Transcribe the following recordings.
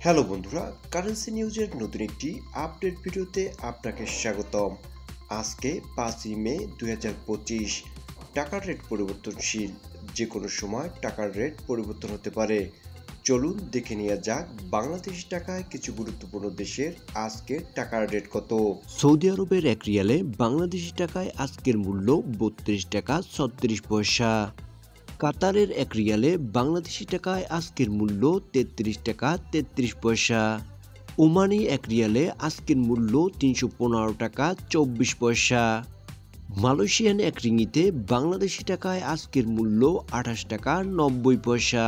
Hello বন্ধুরা, currency নিউজের নতুন একটি আপডেট ভিডিওতে আপনাকে স্বাগতম। আজকে 5ই মে 2025। টাকার রেট পরিবর্তনশীল, যে কোনো সময় টাকার রেট পরিবর্তন হতে পারে। চলুন দেখে নেওয়া যাক বাংলাদেশি টাকায় কিছু গুরুত্বপূর্ণ দেশের আজকে টাকার রেট কত। সৌদি আরবের এক রিয়ালে বাংলাদেশি টাকায় আজকের মূল্য 32 টাকা 36 পয়সা। কাতারের এক রিয়ালে বাংলাদেশি টাকায় আজকের মূল্য 33 টাকা 33 পয়সা। ওমানি এক রিয়ালে আজকের মূল্য 315 টাকা 24 পয়সা। মালয়েশিয়ান এক রিঙ্গিতে বাংলাদেশি টাকায় আজকের মূল্য 28 টাকা 90 পয়সা।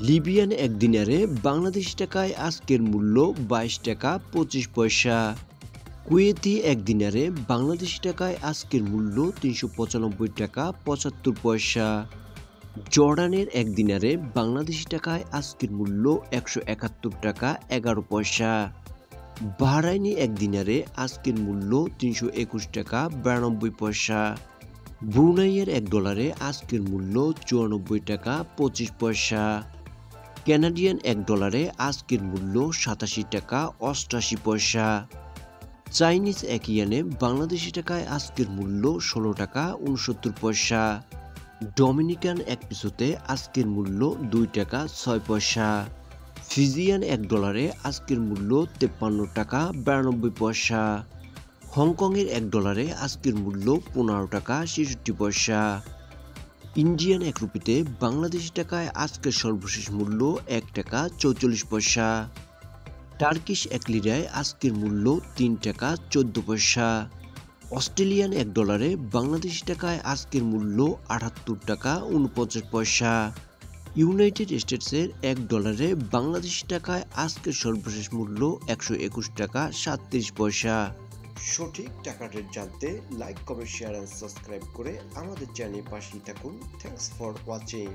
লিবিয়ান এক দিনারে বাংলাদেশি টাকায় আজকের মূল্য 22 টাকা 25 পয়সা। কুয়েতি এক দিনারে বাংলাদেশি টাকায় আজকের মূল্য 395 টাকা 75 পয়সা। জর্ডানের এক দিনারে বাংলাদেশি টাকায় আজকের মূল্য 171 টাকা 11 পয়সা। বাহরাইনি এক দিনারে আজকের মূল্য 321 টাকা 92 পয়সা। ব্রুনাইয়ের এক ডলারে আজকের মূল্য 94 টাকা 25 পয়সা। কানাডিয়ান এক ডলারে আজকের মূল্য 87 টাকা 88 পয়সা। চাইনিজ এক ইয়েনে বাংলাদেশি টাকায় আজকের মূল্য 16 টাকা 69 পয়সা। ডমিনিকান এক পিসোতে আজকের মূল্য 2 টাকা 6 পয়সা। ফিজিয়ান এক ডলারে আজকের মূল্য 53 টাকা 92 পয়সা। হংকংয়ের এক ডলারে আজকের মূল্য 15 টাকা 66 পয়সা। ইন্ডিয়ান এক রুপিতে বাংলাদেশি টাকায় আজকের সর্বশেষ মূল্য 1 টাকা 44 পয়সা। টার্কিশ এক লিরায় আজকের মূল্য 3 টাকা 14 পয়সা। অস্ট্রেলিয়ান এক ডলারে বাংলাদেশি টাকায় আজকের মূল্য 78 টাকা 49 পয়সা। ইউনাইটেড স্টেটসের এক ডলারে বাংলাদেশি টাকায় আজকের সর্বশেষ মূল্য 121 টাকা 37 পয়সা। সঠিক টাকার রেট জানতে like, comment, share and subscribe করে আমাদের চ্যানেলের পাশেই থাকুন। Thanks for watching.